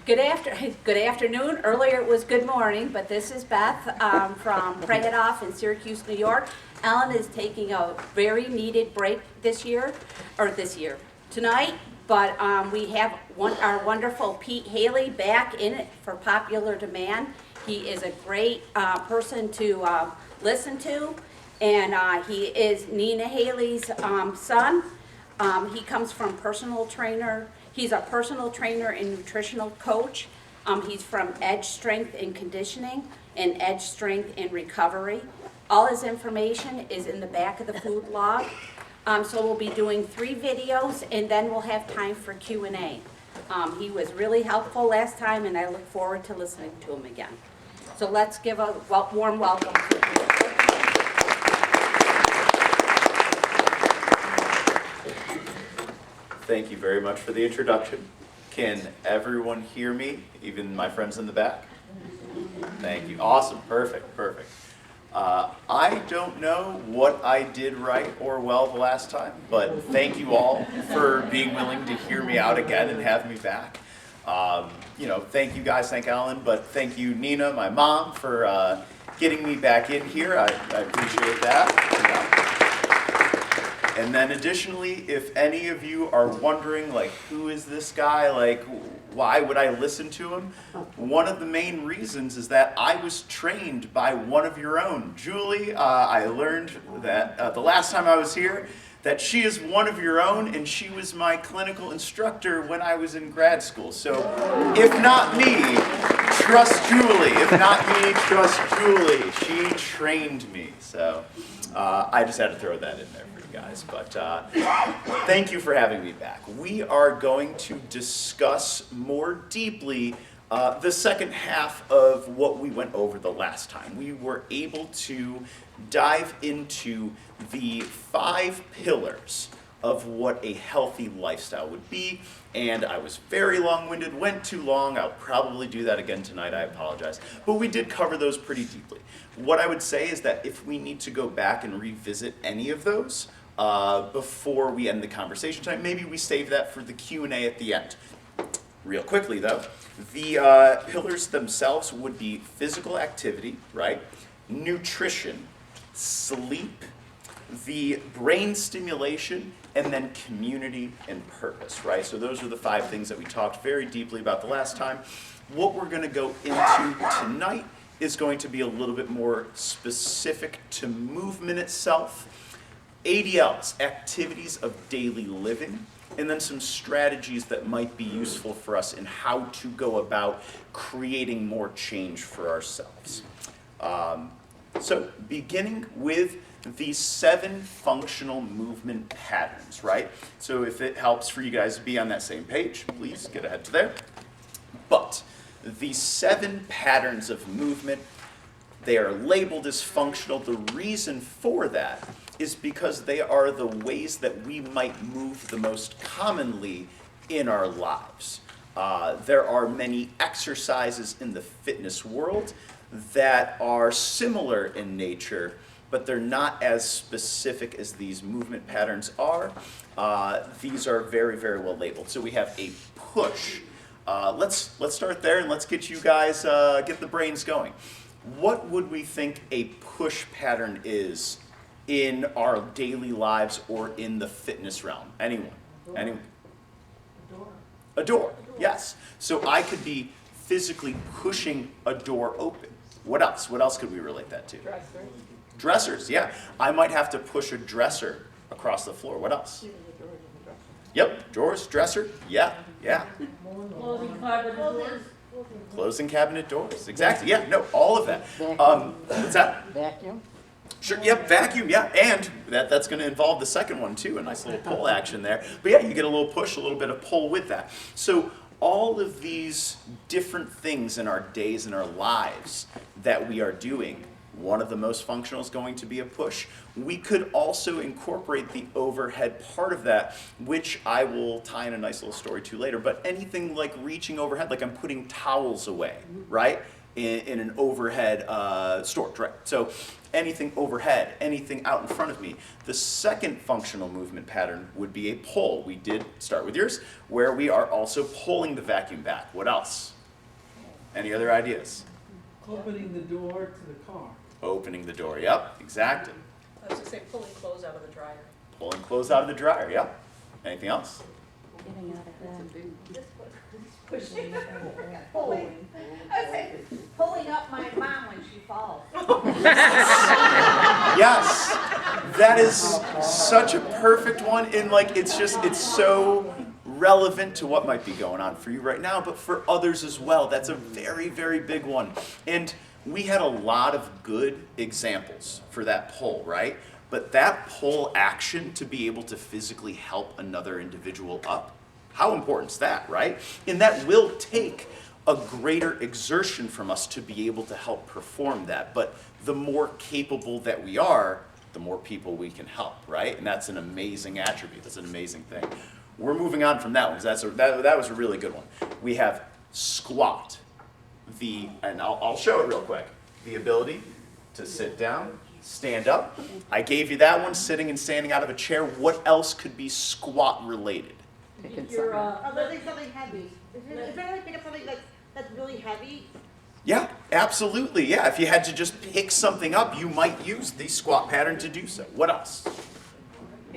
Good afternoon. Earlier it was good morning, but this is Beth from Pray It Off in Syracuse, New York. Ellen is taking a very needed break tonight, but we have our wonderful Pete Haley back in it for popular demand. He is a great person to listen to, and he is Nina Haley's son. He comes from personal trainer. He's a personal trainer and nutritional coach. He's from Edge Strength and Conditioning and Edge Strength and Recovery. All his information is in the back of the food log. So we'll be doing 3 videos, and then we'll have time for Q&A. He was really helpful last time, and I look forward to listening to him again. So let's give a warm welcome to him. Thank you very much for the introduction. Can everyone hear me, even my friends in the back? Thank you. Awesome. Perfect. I don't know what I did right or well the last time, but thank you all for being willing to hear me out again and have me back. Thank you guys, thank Ellen, but thank you, Nina, my mom, for getting me back in here. I appreciate that. And then additionally, if any of you are wondering, who is this guy? Why would I listen to him? One of the main reasons is that I was trained by one of your own. Julie, I learned that the last time I was here, that she is one of your own, and she was my clinical instructor when I was in grad school. So if not me, trust Julie. If not me, trust Julie. She trained me. So I just had to throw that in there for you guys. But thank you for having me back. We are going to discuss more deeply the second half of what we went over the last time. We were able to dive into the 5 pillars of what a healthy lifestyle would be, and I was very long-winded, went too long. I'll probably do that again tonight, I apologize. But we did cover those pretty deeply. What I would say is that if we need to go back and revisit any of those before we end the conversation tonight, maybe we save that for the Q&A at the end. Real quickly though, the pillars themselves would be physical activity, right? Nutrition, sleep, the brain stimulation, and then community and purpose, right? So those are the 5 things that we talked very deeply about the last time. What we're going to go into tonight is going to be a little bit more specific to movement itself, ADLs, activities of daily living, and then some strategies that might be useful for us in how to go about creating more change for ourselves. So beginning with the 7 functional movement patterns, right? So if it helps for you guys to be on that same page, please get ahead to there. But the 7 patterns of movement, they are labeled as functional. The reason for that is because they are the ways that we might move the most commonly in our lives. There are many exercises in the fitness world that are similar in nature, but they're not as specific as these movement patterns are. These are very, very well labeled. So we have a push. Let's start there and let's get you guys, get the brains going. What would we think a push pattern is in our daily lives or in the fitness realm? Anyone? Anyone? A door, yes. So I could be physically pushing a door open. What else? What else could we relate that to? Dressers, yeah. I might have to push a dresser across the floor. What else? Yep, drawers, dresser, yeah. Closing cabinet doors. Closing cabinet doors, exactly, yeah, no, all of that. What's that? Vacuum. Sure, yep, vacuum, yeah, and that's going to involve the second one too, a nice little pull action there. But yeah, you get a little push, a little bit of pull with that. So all of these different things in our days and our lives that we are doing, one of the most functional is going to be a push. We could also incorporate the overhead part of that, which I will tie in a nice little story to later, but anything like reaching overhead, like I'm putting towels away, right? in an overhead storage, right? So anything overhead, anything out in front of me. The second functional movement pattern would be a pull. We did start with yours, where we are also pulling the vacuum back. What else? Any other ideas? Opening the door to the car. Opening the door, yep, exactly. I was gonna say pulling clothes out of the dryer. Pulling clothes out of the dryer, yep. Anything else? Getting out of bed. Pushing. Pulling. I say, pulling up my mom when she falls. Yes, that is such a perfect one, and like it's so relevant to what might be going on for you right now, but for others as well. That's a very, very big one. And we had a lot of good examples for that pull, right? But that pull action to be able to physically help another individual up, how important is that, right? And that will take a greater exertion from us to be able to help perform that. But the more capable that we are, the more people we can help, right? And that's an amazing attribute. That's an amazing thing. We're moving on from that one, because that was a really good one. We have squat. And I'll show it real quick. The ability to sit down, stand up. I gave you that one, sitting and standing out of a chair. What else could be squat related? Your, Lifting something heavy. Is there pick up something that's really heavy? Yeah, absolutely. Yeah, if you had to just pick something up, you might use the squat pattern to do so. What else?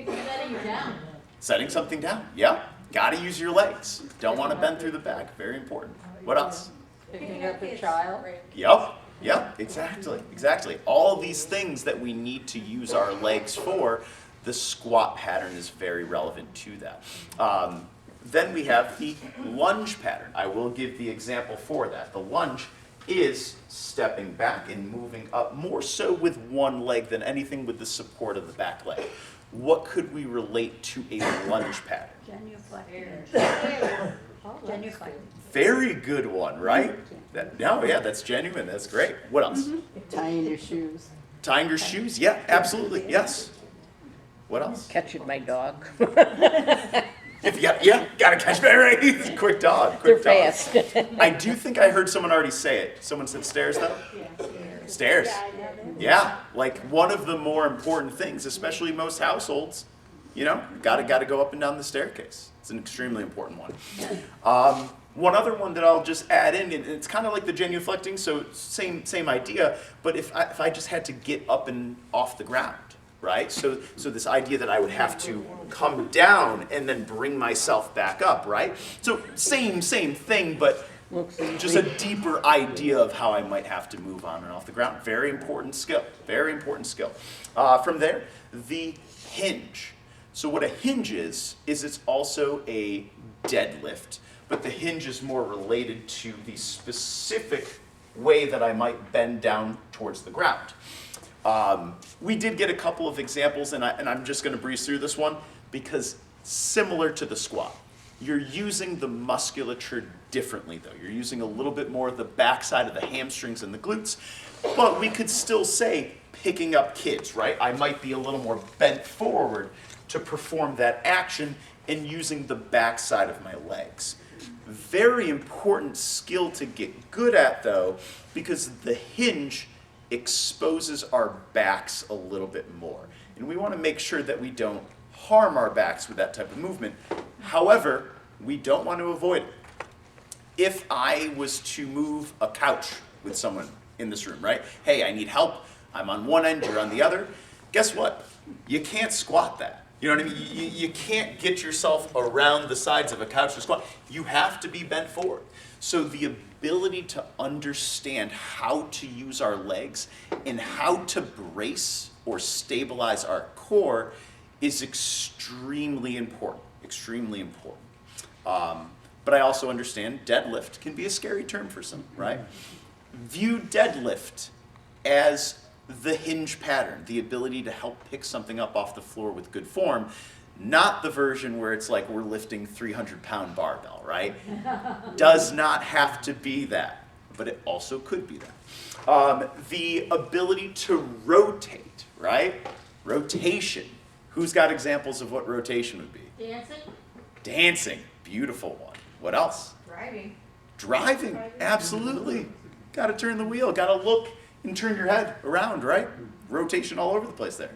setting down. Setting something down. Yeah, got to use your legs. Don't want to bend through the back. Very important. What else? Picking up a child. Yep, exactly. All these things that we need to use our legs for, the squat pattern is very relevant to that. Then we have the lunge pattern. I will give the example for that. The lunge is stepping back and moving up, more so with one leg than anything with the support of the back leg. What could we relate to a lunge pattern? Genuflecting. Very good one, right? That's genuine. That's great. What else? Tying your shoes. Tying your shoes? Yeah, absolutely. Yes. What else? Catching my dog. If you gotta catch me right. Quick dog. They're Quick dog. fast. I do think I heard someone already say it. Someone said stairs though? Stairs. Yeah, like one of the more important things, especially most households, gotta go up and down the staircase. It's an extremely important one. One other one that I'll just add in, and it's kind of like the genuflecting, so same idea, but if I just had to get up and off the ground, right? So this idea that I would have to come down and then bring myself back up, right? So same thing, but just a deeper idea of how I might have to move on and off the ground. Very important skill. From there, the hinge. So what a hinge is it's also a deadlift, but the hinge is more related to the specific way that I might bend down towards the ground. We did get a couple of examples, and I'm just going to breeze through this one because similar to the squat, you're using the musculature differently though. You're using a little bit more of the backside of the hamstrings and the glutes, but we could still say picking up kids, right? I might be a little more bent forward to perform that action and using the backside of my legs. Very important skill to get good at though, because the hinge exposes our backs a little bit more. And we want to make sure that we don't harm our backs with that type of movement. However, we don't want to avoid it. If I was to move a couch with someone in this room, right? Hey, I need help. I'm on one end, you're on the other. Guess what? You can't squat that. You know what I mean? You can't get yourself around the sides of a couch to squat. You have to be bent forward. So the ability to understand how to use our legs and how to brace or stabilize our core is extremely important, but I also understand deadlift can be a scary term for some, right? View deadlift as the hinge pattern, the ability to help pick something up off the floor with good form, not the version where it's like we're lifting 300-pound barbell, right? Does not have to be that, but it also could be that. The ability to rotate, right? Rotation. Who's got examples of what rotation would be? Dancing. Beautiful one. What else? Driving. Driving. Absolutely. Gotta turn the wheel, gotta look and turn your head around, right? Rotation all over the place there.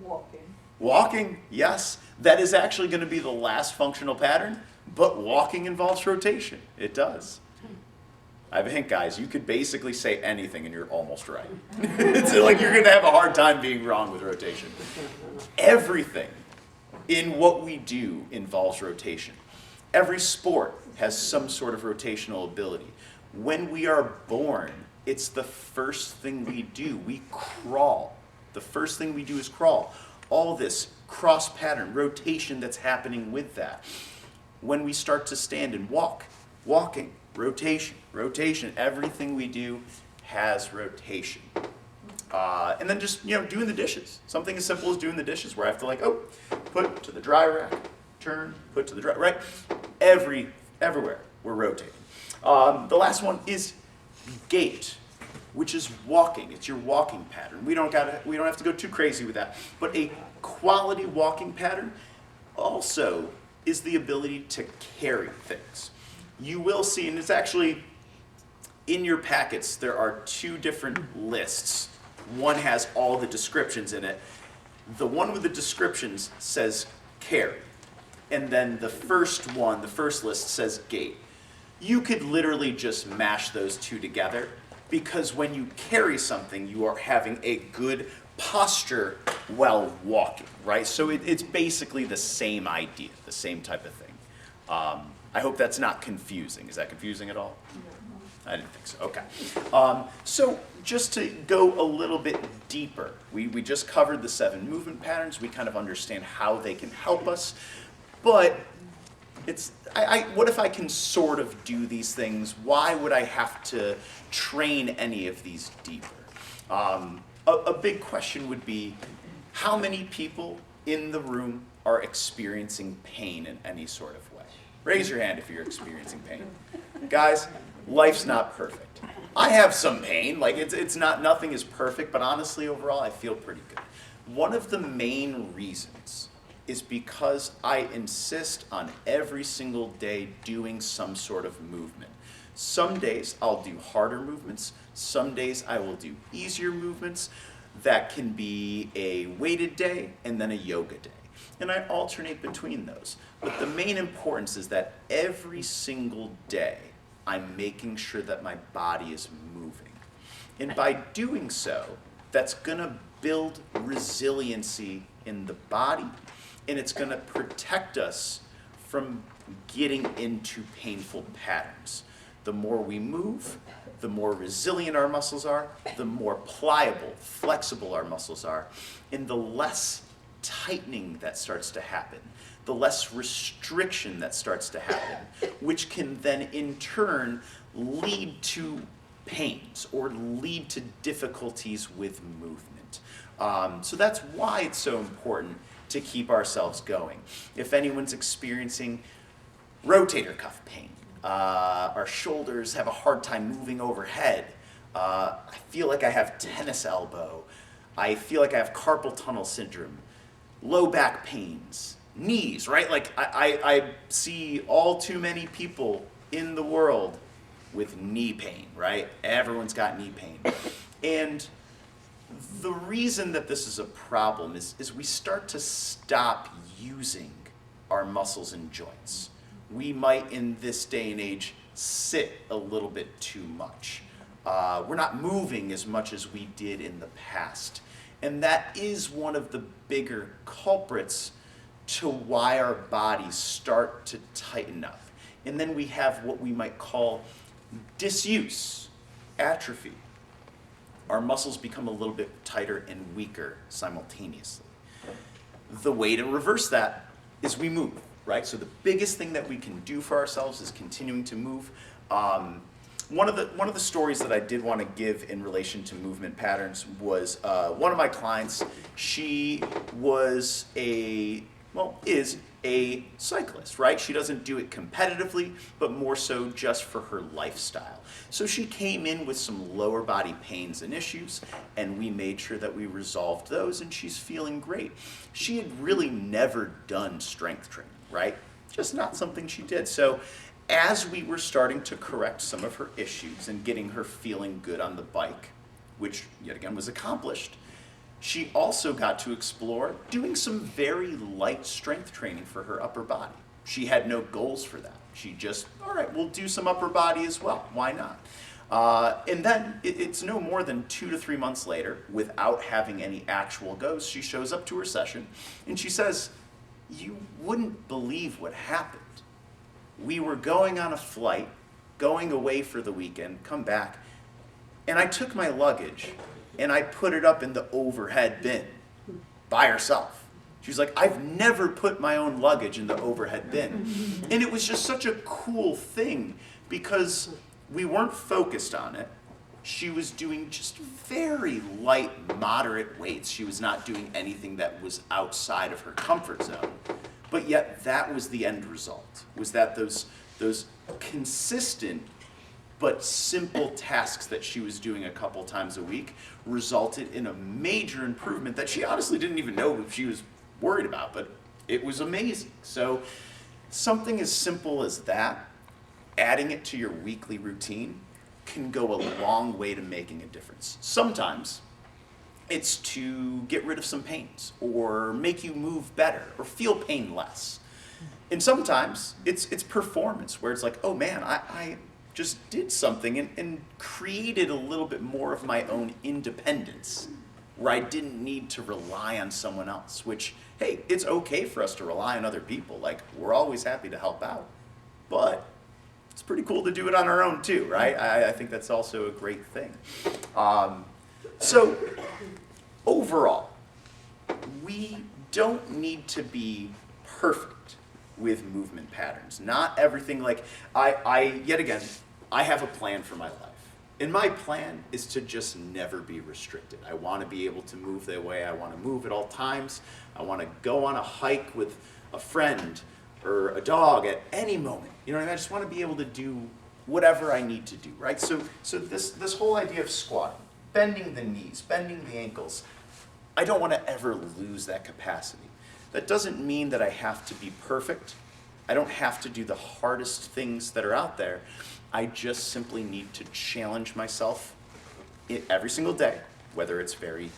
Walking. Walking, yes, that is actually going to be the last functional pattern, but walking involves rotation. It does. I have a hint, guys. You could basically say anything and you're almost right. It's like you're going to have a hard time being wrong with rotation. Everything in what we do involves rotation. Every sport has some sort of rotational ability. When we are born, it's the first thing we do. We crawl. The first thing we do is crawl. All this cross pattern, rotation that's happening with that. When we start to stand and walk, walking, rotation, rotation. Everything we do has rotation. And then just, doing the dishes. Something as simple as doing the dishes where I have to put to the dry rack, turn, put to the dry, right? Everywhere we're rotating. The last one is gait, which is walking. It's your walking pattern. We don't have to go too crazy with that. But a quality walking pattern also is the ability to carry things. You will see, and it's actually in your packets, there are 2 different lists. One has all the descriptions in it. The one with the descriptions says carry. And then the first list says gait. You could literally just mash those 2 together, because when you carry something, you are having a good posture while walking, right? So it's basically the same idea, the same type of thing. I hope that's not confusing. Is that confusing at all? I didn't think so. Okay. So just to go a little bit deeper, we just covered the 7 movement patterns. We kind of understand how they can help us. But what if I can sort of do these things? Why would I have to train any of these deeper? A big question would be, how many people in the room are experiencing pain in any sort of way? Raise your hand if you're experiencing pain. Guys, life's not perfect. I have some pain, nothing is perfect, but honestly, overall, I feel pretty good. One of the main reasons is because I insist on every single day doing some sort of movement. Some days I'll do harder movements. Some days I will do easier movements. That can be a weighted day and then a yoga day. And I alternate between those. But the main importance is that every single day I'm making sure that my body is moving. And by doing so, that's going to build resiliency in the body, and it's going to protect us from getting into painful patterns. The more we move, the more resilient our muscles are, the more pliable, flexible our muscles are, and the less tightening that starts to happen, the less restriction that starts to happen, which can then in turn lead to pains or lead to difficulties with movement. So that's why it's so important to keep ourselves going. If anyone's experiencing rotator cuff pain, our shoulders have a hard time moving overhead, I feel like I have tennis elbow, I feel like I have carpal tunnel syndrome, low back pains, knees, right? I see all too many people in the world with knee pain, right? Everyone's got knee pain. And the reason that this is a problem is we start to stop using our muscles and joints. We might, in this day and age, sit a little bit too much. We're not moving as much as we did in the past. And that is one of the bigger culprits to why our bodies start to tighten up. And then we have what we might call disuse, atrophy. Our muscles become a little bit tighter and weaker simultaneously. The way to reverse that is we move, right? So the biggest thing that we can do for ourselves is continuing to move. One of the stories that I did want to give in relation to movement patterns was one of my clients. She was is a cyclist, right? She doesn't do it competitively, but more so just for her lifestyle. So she came in with some lower body pains and issues, and we made sure that we resolved those, and she's feeling great. She had really never done strength training, right? Just not something she did. So as we were starting to correct some of her issues and getting her feeling good on the bike, which yet again was accomplished, she also got to explore doing some very light strength training for her upper body. She had no goals for that. She just, all right, we'll do some upper body as well. Why not? And then it's no more than 2 to 3 months later, without having any actual goals, she shows up to her session and she says, "You wouldn't believe what happened. We were going on a flight, going away for the weekend, come back, and I took my luggage and I put it up in the overhead bin by herself." She's like, "I've never put my own luggage in the overhead bin." And it was just such a cool thing because we weren't focused on it. She was doing just very light, moderate weights. She was not doing anything that was outside of her comfort zone. But yet that was the end result, was that those consistent but simple tasks that she was doing a couple times a week resulted in a major improvement that she honestly didn't even know if she was worried about, but it was amazing. So something as simple as that, adding it to your weekly routine, can go a long way to making a difference. Sometimes it's to get rid of some pains or make you move better or feel pain less. And sometimes it's performance, where it's like, oh man, I just did something and created a little bit more of my own independence, where I didn't need to rely on someone else, which, hey, it's okay for us to rely on other people. Like, we're always happy to help out. But it's pretty cool to do it on our own too, right? I think that's also a great thing. So overall, we don't need to be perfect with movement patterns. Not everything, like, yet again, I have a plan for my life. And my plan is to just never be restricted. I want to be able to move the way I want to move at all times. I want to go on a hike with a friend or a dog at any moment. You know what I mean? I just want to be able to do whatever I need to do, right? So this whole idea of squatting, bending the knees, bending the ankles, I don't want to ever lose that capacity. That doesn't mean that I have to be perfect. I don't have to do the hardest things that are out there. I just simply need to challenge myself every single day, whether it's very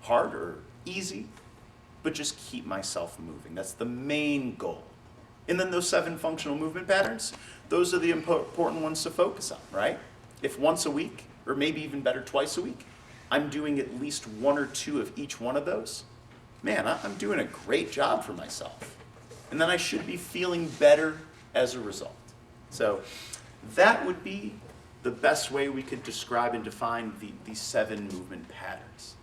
hard or easy, but just keep myself moving. That's the main goal. And then those 7 functional movement patterns, those are the important ones to focus on, right? If once a week, or maybe even better, twice a week, I'm doing at least 1 or 2 of each one of those, man, I'm doing a great job for myself. And then I should be feeling better as a result. So that would be the best way we could describe and define these 7 movement patterns.